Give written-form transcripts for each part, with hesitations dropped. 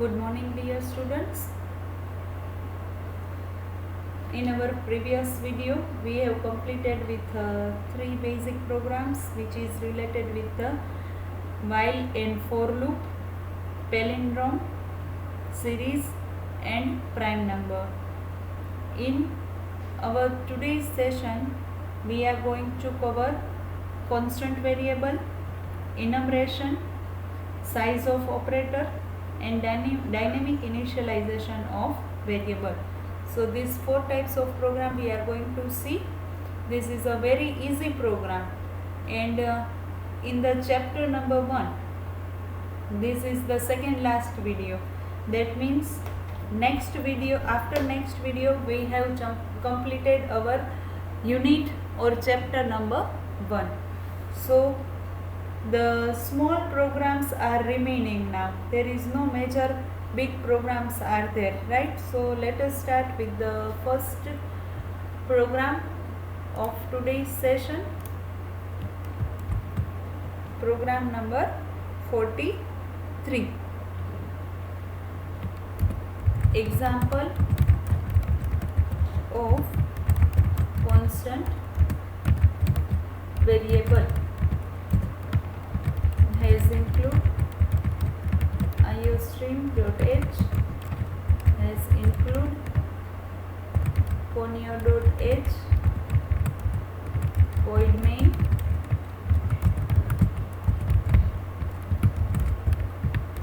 Good morning, dear students. In our previous video, we have completed with three basic programs which is related with the while and for loop, palindrome, series and prime number. In our today's session, we are going to cover constant variable, enumeration, size of operator and dynamic initialization of variable. So these four types of program we are going to see. This is a very easy program, and in the chapter number 1, this is the second last video. That means after next video we have completed our unit or chapter number 1. So the small programs are remaining now. There is no major big programs are there, right? So let us start with the first program of today's session. Program number 43. Example of constant variable has include iostream.h, has include conio.h, void main,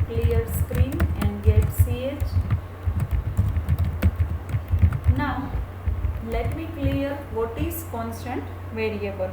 clear screen and get ch. Now let me clear what is constant variable.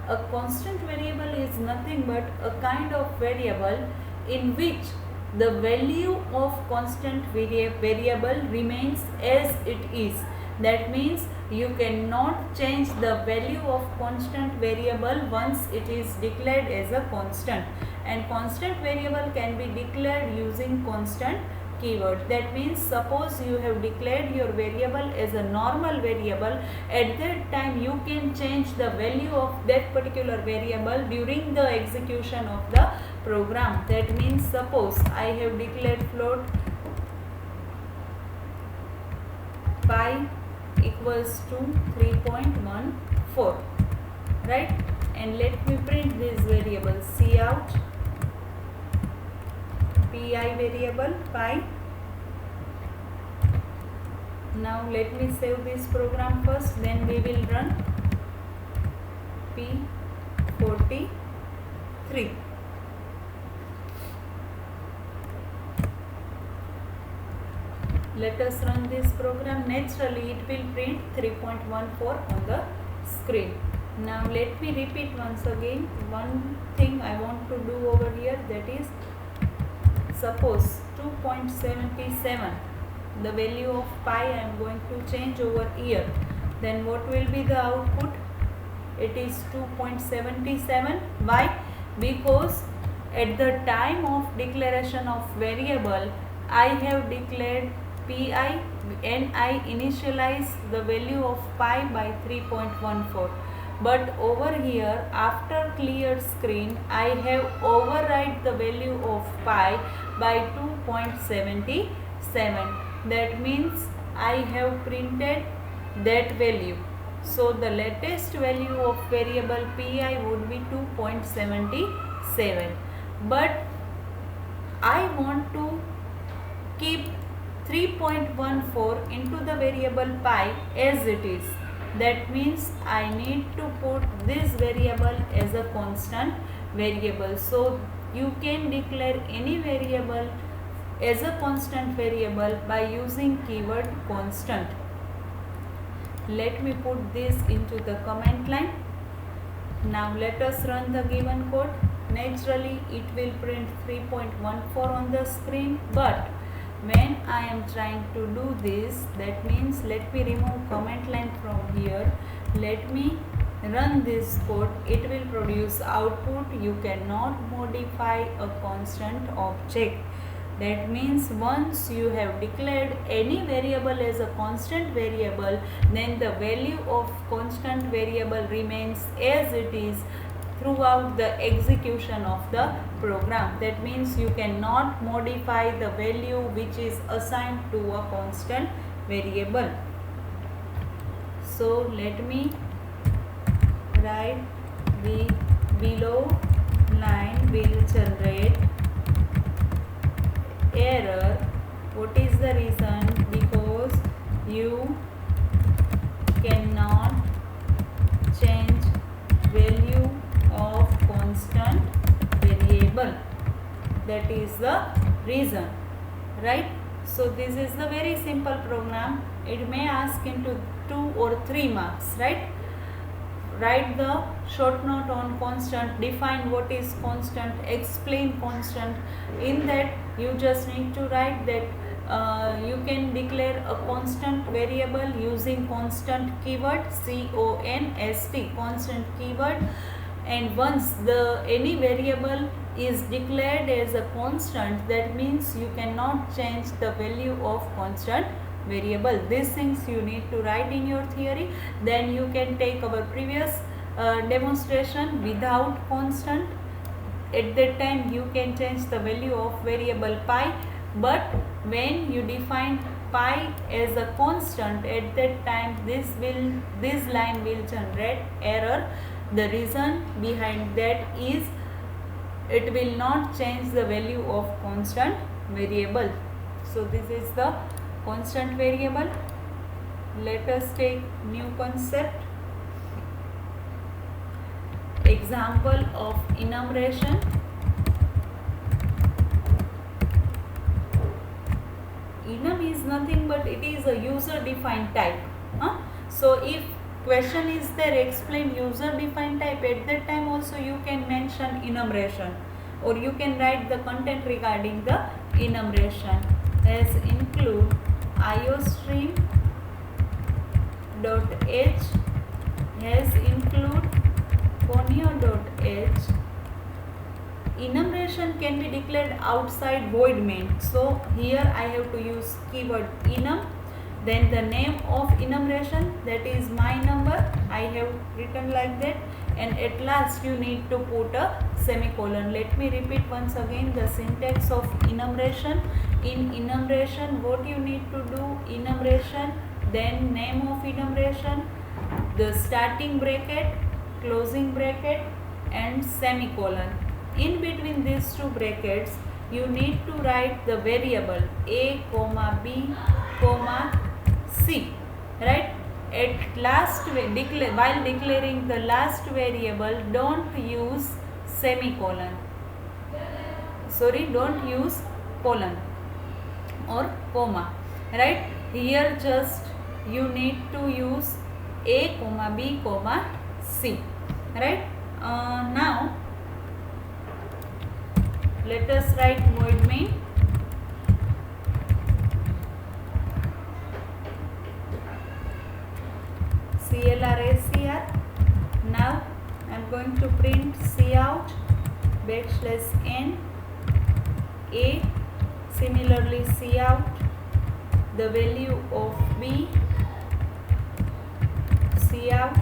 A constant variable is nothing but a kind of variable in which the value of constant variable remains as it is. That means you cannot change the value of constant variable once it is declared as a constant, and constant variable can be declared using constant keyword. That means suppose you have declared your variable as a normal variable, at that time you can change the value of that particular variable during the execution of the program. That means suppose I have declared float pi equals to 3.14, right? And let me print this variable cout pi variable pi. Now let me save this program first, then we will run P43. Let us run this program. Naturally it will print 3.14 on the screen. Now let me repeat once again one thing I want to do over here, that is suppose 2.77, the value of pi I am going to change over here, then what will be the output? It is 2.77. Why? Because at the time of declaration of variable I have declared pi and I initialize the value of pi by 3.14. But over here after clear screen I have override the value of pi by 2.77. That means I have printed that value. So the latest value of variable pi would be 2.77. But I want to keep 3.14 into the variable pi as it is. That means I need to put this variable as a constant variable. So you can declare any variable as a constant variable by using keyword constant. Let me put this into the comment line. Now let us run the given code. Naturally it will print 3.14 on the screen, but when I am trying to do this, that means let me remove comment line from here. Let me run this code. It will produce output. You cannot modify a constant object. That means once you have declared any variable as a constant variable, then the value of constant variable remains as it is throughout the execution of the program. That means you cannot modify the value which is assigned to a constant variable. So let me write the below line will generate error. What is the reason? Because you cannot change value of constant variable. That is the reason, right? So this is the very simple program. It may ask into 2 or 3 marks, right? Write the short note on constant, define what is constant, explain constant. In that you just need to write that you can declare a constant variable using constant keyword, CONST, constant keyword. And once any variable is declared as a constant, that means you cannot change the value of constant variable. These things you need to write in your theory. Then you can take our previous demonstration without constant. At that time you can change the value of variable pi, but when you define pi as a constant, at that time this line will generate error. The reason behind that is it will not change the value of constant variable. So this is the constant variable. Let us take new concept. Example of enumeration. Enum is nothing but it is a user defined type. So if question is there, explain user defined type, at that time also you can mention enumeration, or you can write the content regarding the enumeration as include iostream.h has include conio.h. Enumeration can be declared outside void main. So here I have to use keyword enum, then the name of enumeration, that is my number, I have written like that, and at last you need to put a semicolon. Let me repeat once again the syntax of enumeration. In enumeration, what you need to do? Enumeration, then name of enumeration, the starting bracket, closing bracket, and semicolon. In between these two brackets you need to write the variable a, b, c, right? At last, while declaring the last variable, don't use semicolon, don't use colon or comma, right? Here just you need to use a, b, c, right? Now let us write void main. CLRACR. Now I am going to print cout \n a. Similarly cout the value of b, cout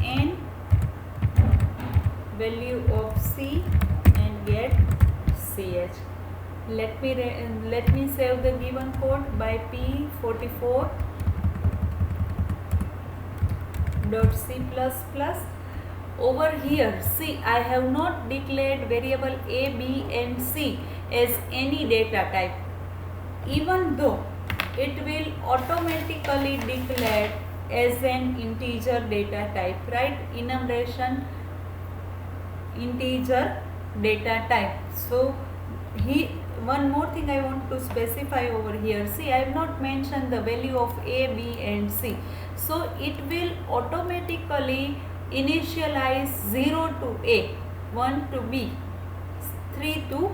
\n value of c, and get ch. Let me save the given code by p44.c++. Over here, see, I have not declared variable a, b and c as any data type, even though it will automatically declare as an integer data type, right? Enumeration integer data type. So one more thing I want to specify over here. See, I have not mentioned the value of a, b and c. So it will automatically initialize 0 to a, 1 to b, 2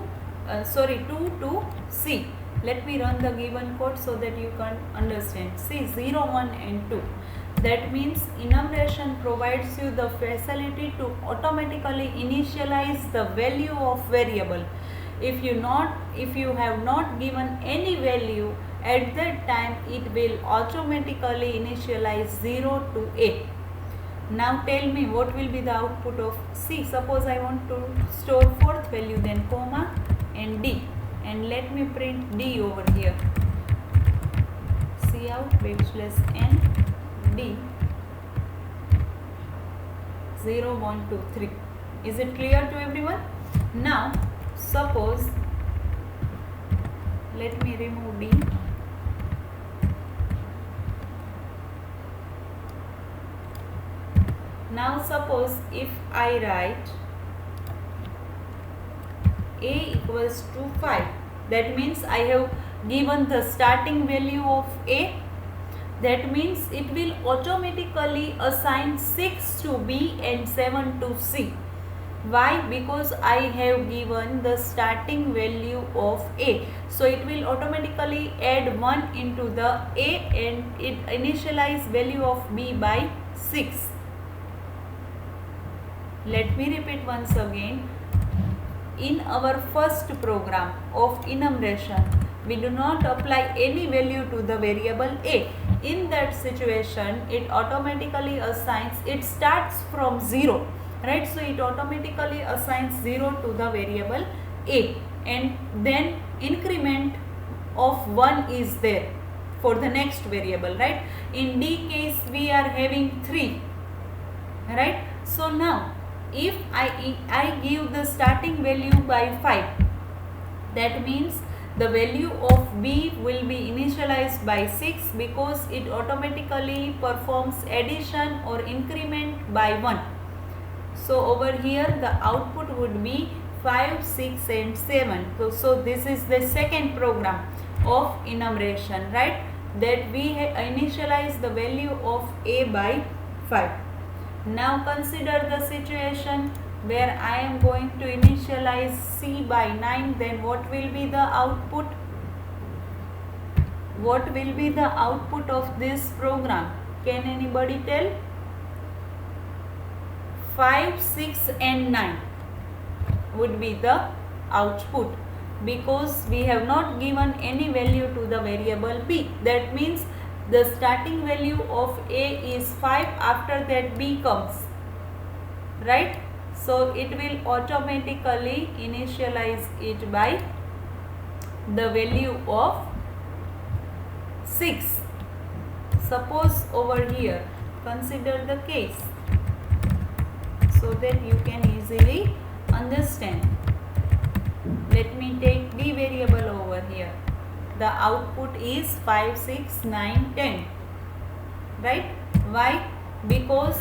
to c. Let me run the given code so that you can understand. See, 0, 1 and 2. That means enumeration provides you the facility to automatically initialize the value of variable. If you have not given any value, at that time it will automatically initialize 0 to a. Now tell me what will be the output of C. Suppose I want to store fourth value, then comma and D, and let me print D over here. Cout backslash n D 0 1 2 3. Is it clear to everyone? Now suppose, let me remove D. Now suppose if I write A equals to 5, that means I have given the starting value of A. That means it will automatically assign 6 to B and 7 to C. Why? Because I have given the starting value of A. So it will automatically add 1 into the A and it initialize value of B by 6. Let me repeat once again. In our first program of enumeration, we do not apply any value to the variable A. In that situation, it automatically assigns, it starts from 0, right? So it automatically assigns 0 to the variable A, and then increment of 1 is there for the next variable, right? In D case, we are having 3, right? So now if I give the starting value by 5, that means the value of B will be initialized by 6 because it automatically performs addition or increment by 1. So over here the output would be 5, 6 and 7. So this is the second program of enumeration, right? That we initialize the value of A by 5. Now consider the situation where I am going to initialize C by 9, then what will be the output? What will be the output of this program? Can anybody tell? 5, 6 and 9 would be the output because we have not given any value to the variable B. That means the starting value of A is 5, after that B comes, right? So it will automatically initialize it by the value of 6. Suppose over here, consider the case so that you can easily understand. Let me take D variable over here. The output is 5, 6, 9, 10, right? Why? Because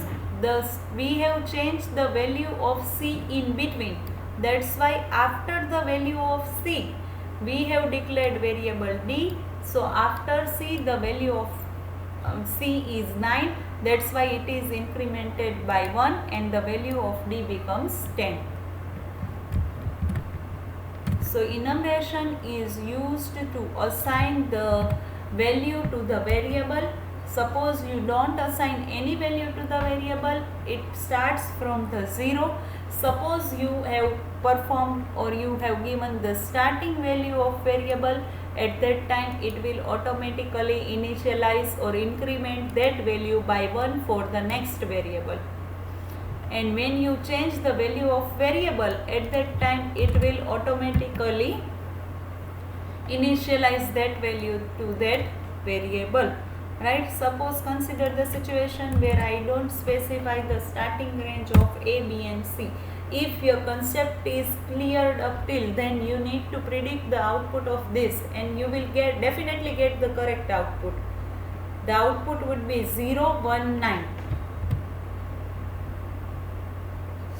we have changed the value of C in between. That's why after the value of C, we have declared variable D. So after C, the value of C is 9. That's why it is incremented by 1 and the value of D becomes 10. So enumeration is used to assign the value to the variable. Suppose you don't assign any value to the variable, it starts from the 0. Suppose you have performed or you have given the starting value of variable, at that time it will automatically initialize or increment that value by 1 for the next variable. And when you change the value of variable, at that time it will automatically initialize that value to that variable, right? Suppose consider the situation where I don't specify the starting range of A, B and C. If your concept is cleared up till, then you need to predict the output of this and you will definitely get the correct output. The output would be 0, 1, 9.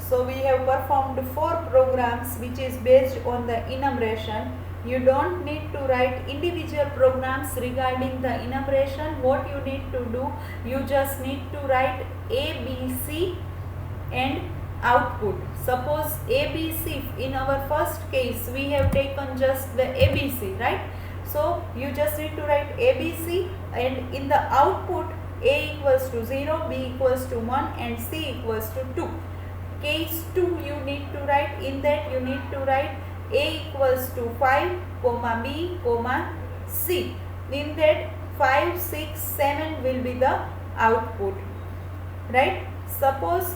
So we have performed 4 programs which is based on the enumeration. You don't need to write individual programs regarding the enumeration. What you need to do, you just need to write A, B, C and output. Suppose ABC, in our first case we have taken just the ABC, right? So you just need to write ABC and in the output A equals to 0, B equals to 1 and C equals to 2. Case 2 you need to write, in that you need to write A equals to 5, comma B, comma C. In that 5, 6, 7 will be the output, right? Suppose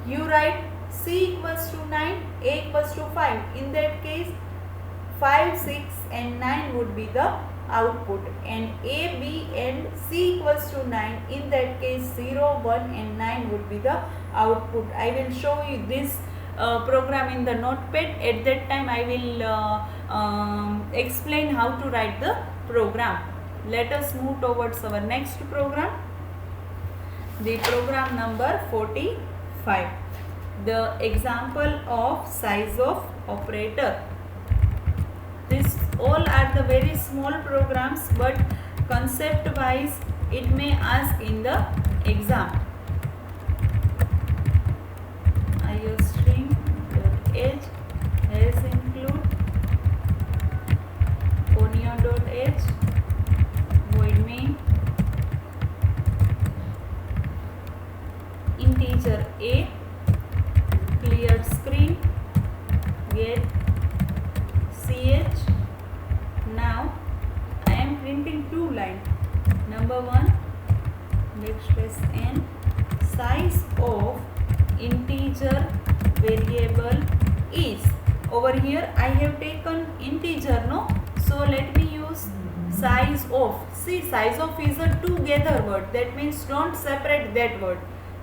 you write C equals to 9, A equals to 5. In that case 5, 6 and 9 would be the output, and A, B and C equals to 9. In that case 0, 1 and 9 would be the output. I will show you this program in the notepad. At that time I will explain how to write the program. Let us move towards our next program, the program number 45. The example of size of operator. These all are the very small programs, but concept wise it may ask in the exam. iostring.h has include ponyo.h void main integer a clear screen get ch. Now I am printing two lines. Number 1 backslash n size of integer variable is. Over here I have taken integer, no? So let me use size of. See, size of is a together word. That means don't separate that word,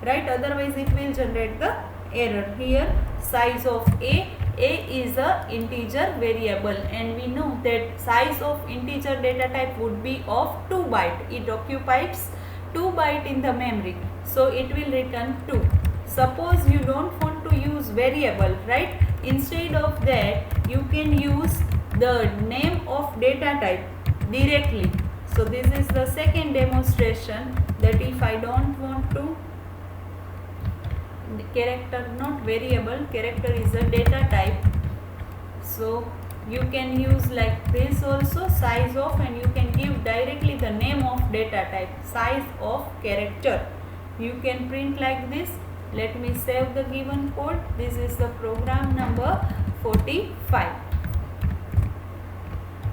right? Otherwise it will generate the error. Here size of a is a integer variable, and we know that size of integer data type would be of 2 byte. It occupies 2 byte in the memory, so it will return 2. Suppose you don't want to use variable, right? Instead of that you can use the name of data type directly. So this is the second demonstration, that if I don't want to character, not variable, character is a data type, so you can use like this also, size of, and you can give directly the name of data type, size of character. You can print like this. Let me save the given code. This is the program number 45.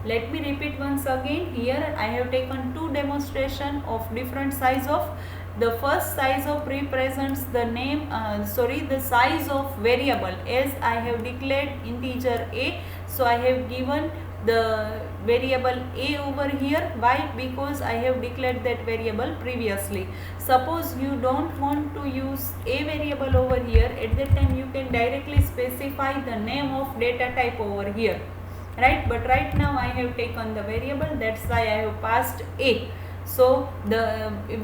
Let me repeat once again. Here I have taken two demonstration of different size of. The first size of represents the name, the size of variable, as I have declared integer a. So I have given the variable a over here. Why? Because I have declared that variable previously. Suppose you don't want to use a variable over here, at that time you can directly specify the name of data type over here, right? But right now I have taken the variable, that's why I have passed a. So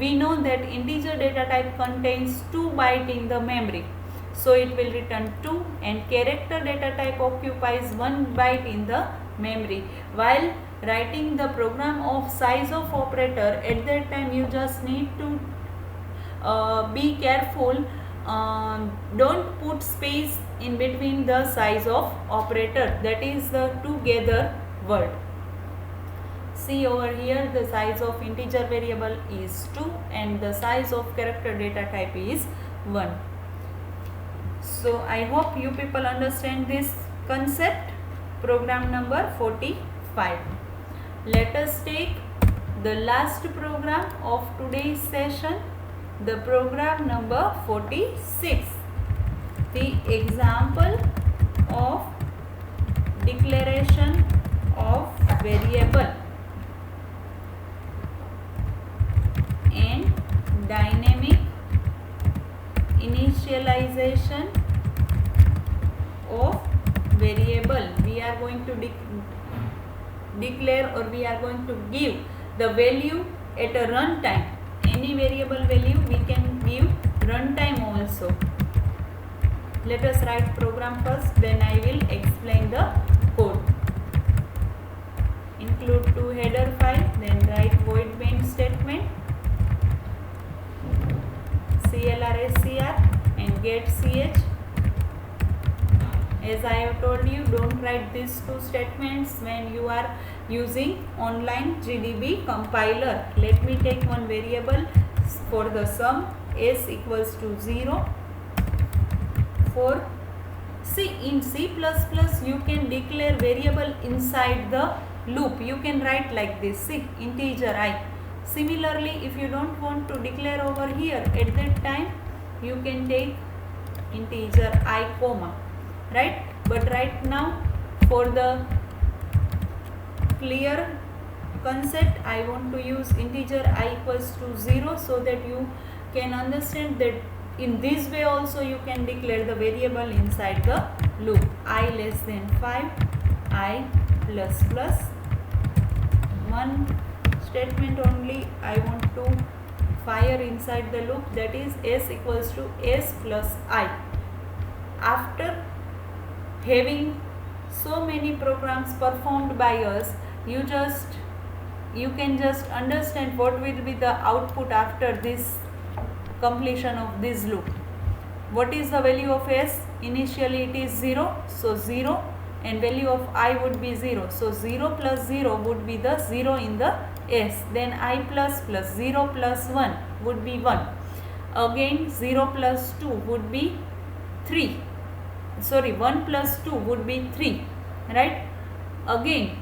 we know that integer data type contains 2 byte in the memory, so it will return 2, and character data type occupies 1 byte in the memory. While writing the program of size of operator, at that time you just need to be careful, don't put space in between the size of operator, that is the together word. See over here, the size of integer variable is 2 and the size of character data type is 1. So I hope you people understand this concept. Program number 45. Let us take the last program of today's session, the program number 46. The example of declaration of variable and dynamic initialization of variable. We are going to declare, or we are going to give the value at a runtime. Any variable value we can give runtime also. Let us write program first, then I will explain the code. Include two header file, then write void main statement, clr and get ch. As I have told you, don't write these two statements when you are using online GDB compiler. Let me take one variable for the sum, s equals to 0. For in C++ you can declare variable inside the loop. You can write like this, see, integer I. Similarly, if you don't want to declare over here, at that time you can take integer I comma, right? But right now for the clear concept I want to use integer I equals to 0 so that you can understand that in this way also you can declare the variable inside the loop. I less than 5, I plus plus. One statement only I want to fire inside the loop, that is s equals to s plus I. After having so many programs performed by us, you can just understand what will be the output after this completion of this loop. What is the value of s? Initially it is 0, so 0, and value of I would be 0, so 0 plus 0 would be the 0 in the s. Then I plus plus 0 plus 1 would be 1. Again 0 plus 2 would be 3. Sorry, 1 plus 2 would be 3, right? Again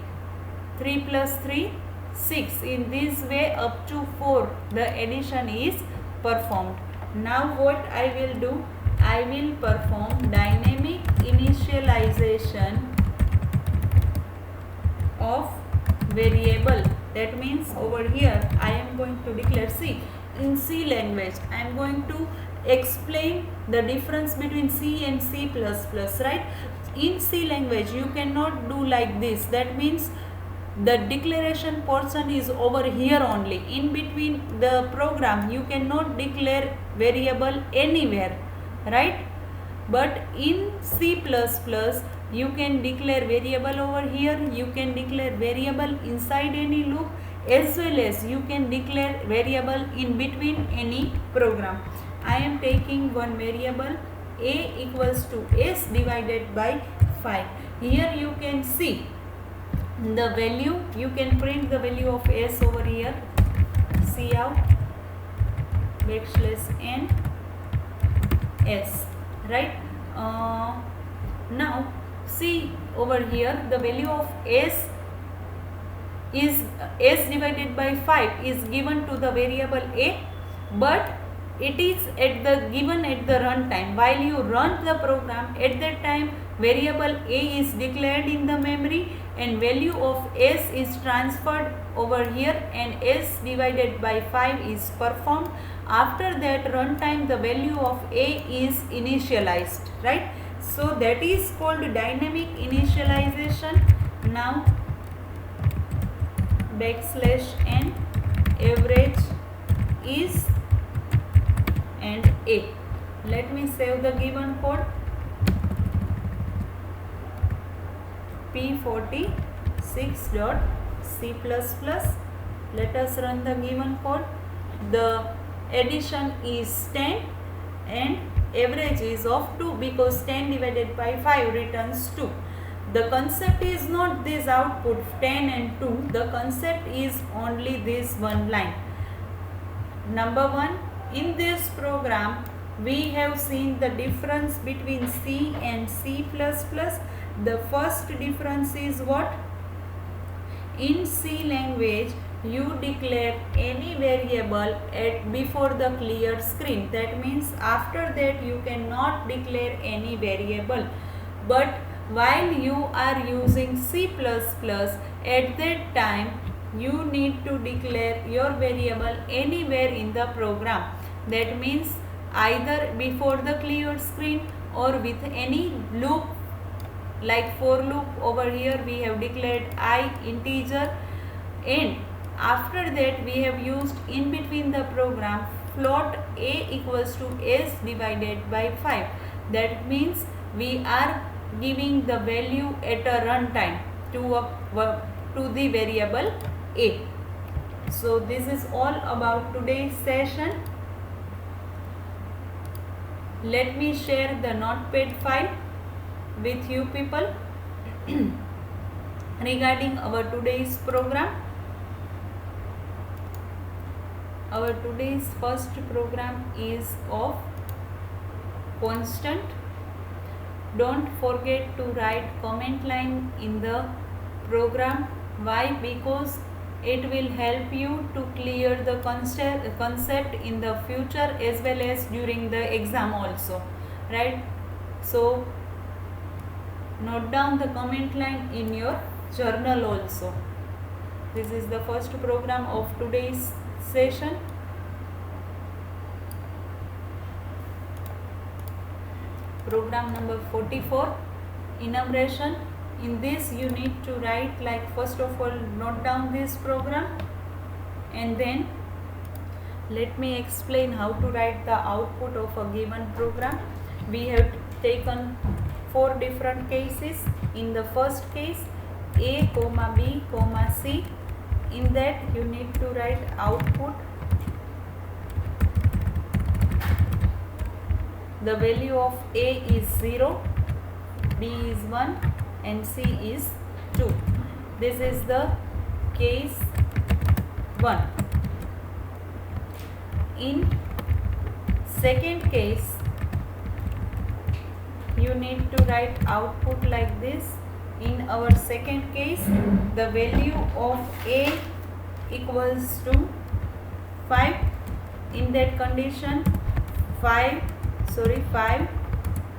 3 plus 3, 6. In this way up to 4 the addition is performed. Now what I will do, I will perform dynamic initialization of variable. That means over here I am going to declare, see, in C language I am going to explain the difference between C and C++, right? In C language you cannot do like this. That means the declaration portion is over here only. In between the program you cannot declare variable anywhere, right? But in C++ you can declare variable over here, you can declare variable inside any loop, as well as you can declare variable in between any program. I am taking one variable a equals to s divided by 5. Here you can see the value, you can print the value of s over here, cout \n s, right? Now see over here the value of s is s divided by 5 is given to the variable a, but it is given at the runtime. While you run the program, at that time variable a is declared in the memory and value of s is transferred over here and s divided by 5 is performed. After that runtime the value of a is initialized, right? So that is called dynamic initialization. Now \n average is and a. Let me save the given code. p46.c++. Let us run the given code. The addition is 10 and average is of 2 because 10 divided by 5 returns 2. The concept is not this output 10 and 2. The concept is only this one line. Number 1, in this program we have seen the difference between C and C++. The first difference is what? In C language you declare any variable before the clear screen. That means after that you cannot declare any variable. But while you are using C++, at that time you need to declare your variable anywhere in the program. That means either before the clear screen or with any loop, like for loop over here we have declared I integer, and after that we have used in between the program float a equals to s divided by 5. That means we are giving the value at a runtime to the variable a. So this is all about today's session. Let me share the notepad file with you people regarding our today's program. Our today's first program is of constant. Don't forget to write comment line in the program. Why? Because It will help you to clear the concept in the future as well as during the exam also, right? So note down the comment line in your journal also. This is the first program of today's session. Program number 44, enumeration. In this you need to write, like, first of all note down this program and then let me explain how to write the output of a given program. We have taken 4 different cases. In the first case, A, B, C. In that you need to write output. The value of A is 0, B is 1 and C is 2. This is the case 1. In second case, you need to write output like this. In our second case, the value of A equals to 5. In that condition, 5,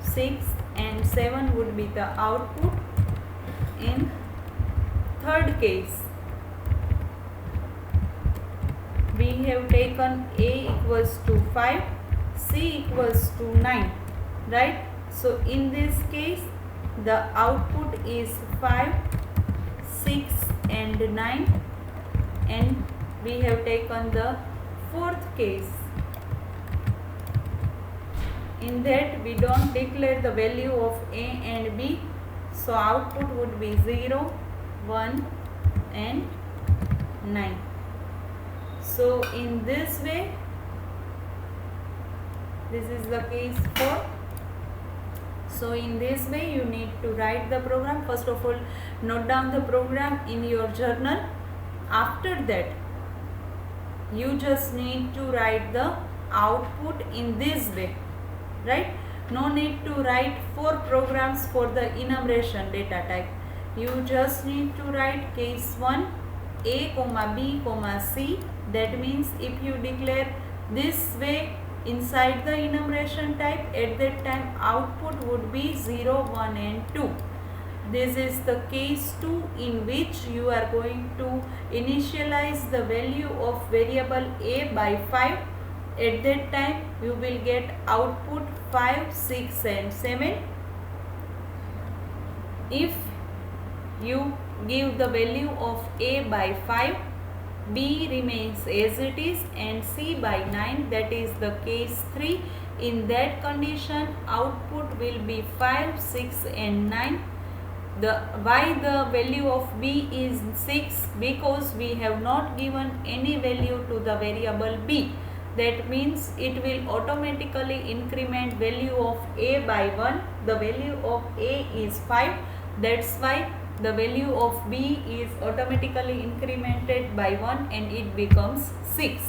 6 and 7 would be the output. In third case, we have taken A equals to 5, C equals to 9, right? So in this case, the output is 5, 6 and 9, and we have taken the fourth case. In that we don't declare the value of A and B, so output would be 0, 1 and 9. So in this way, this is the case 4. So in this way you need to write the program. First of all, note down the program in your journal. After that, you just need to write the output in this way, right? No need to write 4 programs for the enumeration data type. You just need to write case 1, A, B, C. That means if you declare this way inside the enumeration type, at that time output would be 0, 1 and 2. This is the case 2, in which you are going to initialize the value of variable A by 5. At that time you will get output 5, 6 and 7. If you give the value of A by 5, B remains as it is and C by 9, that is the case 3. In that condition, output will be 5, 6 and 9. Why the value of B is 6? Because we have not given any value to the variable B. That means it will automatically increment value of A by 1. The value of A is 5. That's why the value of B is automatically incremented by 1 and it becomes 6.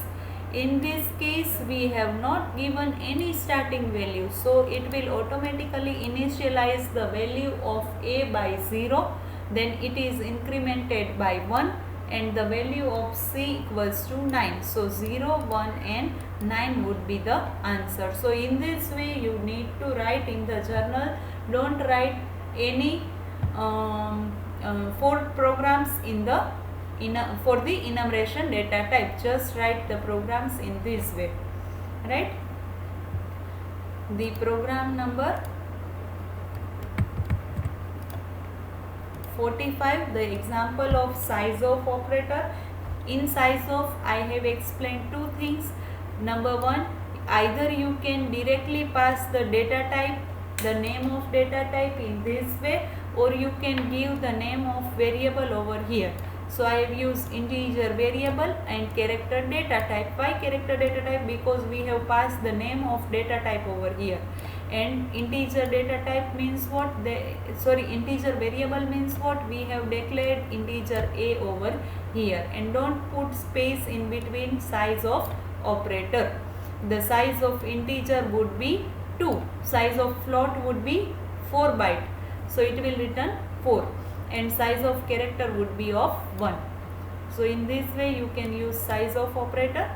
In this case, we have not given any starting value, so it will automatically initialize the value of A by 0. Then it is incremented by 1 and the value of C equals to 9. So 0, 1 and 9 would be the answer. So in this way you need to write in the journal. Don't write any 4 programs in the for the enumeration data type. Just write the programs in this way, right? The program number 45, the example of size of operator. In size of, I have explained 2 things. Number 1, either you can directly pass the data type, the name of data type in this way, or you can give the name of variable over here. So I have used integer variable and character data type. Why character data type? Because we have passed the name of data type over here. And integer data type means what? Integer variable means what? We have declared integer A over here. And don't put space in between size of operator. The size of integer would be 2. Size of float would be 4 byte. So it will return 4. And size of character would be of 1. So in this way you can use size of operator.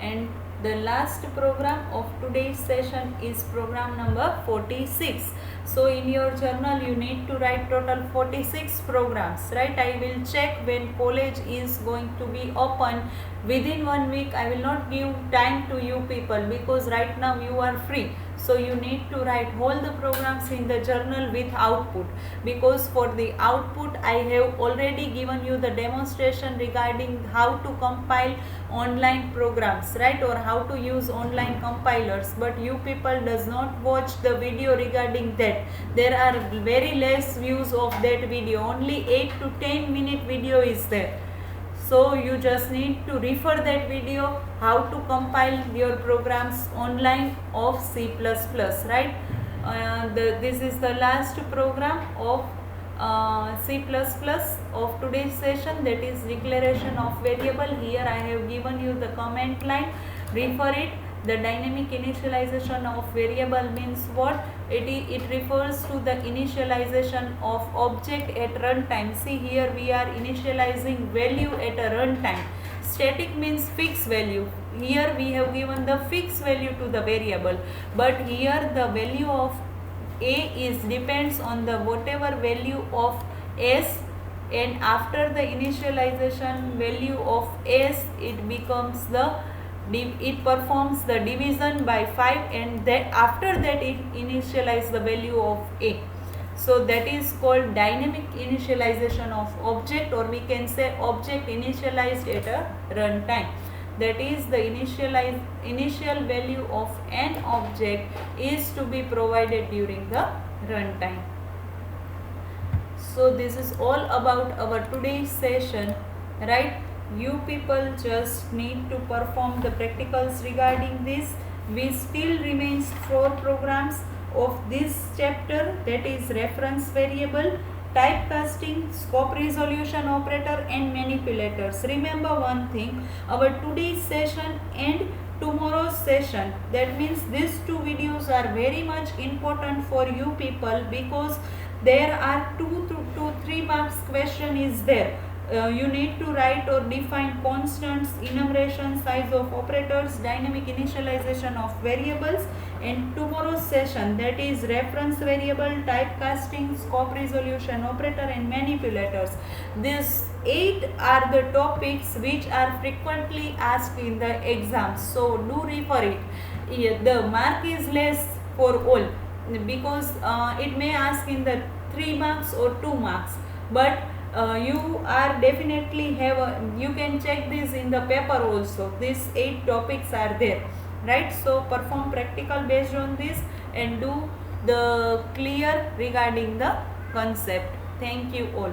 And the last program of today's session is program number 46. So in your journal you need to write total 46 programs, right? I will check when college is going to be open. Within 1 week I will not give time to you people because right now you are free. So you need to write all the programs in the journal with output, because for the output I have already given you the demonstration regarding how to compile online programs, right, or how to use online compilers, but you people does not watch the video regarding that. There are very less views of that video, only 8 to 10 minute video is there. So you just need to refer that video how to compile your programs online of C++, right? This is the last program of C++ of today's session, that is declaration of variable. Here I have given you the comment line, refer it. The dynamic initialization of variable means what? It refers to the initialization of object at runtime. See, here we are initializing value at a runtime. Static means fixed value. Here we have given the fixed value to the variable, but here the value of a is depends on the whatever value of s, and after the initialization value of s, it becomes the it performs the division by 5, and that after that it initialize the value of a. So that is called dynamic initialization of object, or we can say object initialized at a runtime. That is, the initial value of an object is to be provided during the runtime. So this is all about our today's session, right? You people just need to perform the practicals regarding this. We still remains 4 programs of this chapter, that is reference variable, typecasting, scope resolution operator, and manipulators. Remember one thing, our today's session and tomorrow's session, that means these 2 videos are very much important for you people, because there are 2 to 3 marks question is there. You need to write or define constants, enumeration, size of operators, dynamic initialization of variables. And tomorrow's session, that is reference variable, typecasting, scope resolution operator, and manipulators. These 8 are the topics which are frequently asked in the exams, so do refer it. The mark is less for all, because it may ask in the 3 marks or 2 marks, but you are definitely you can check this in the paper also. These 8 topics are there, right? So perform practical based on this and do the clear regarding the concept. Thank you all.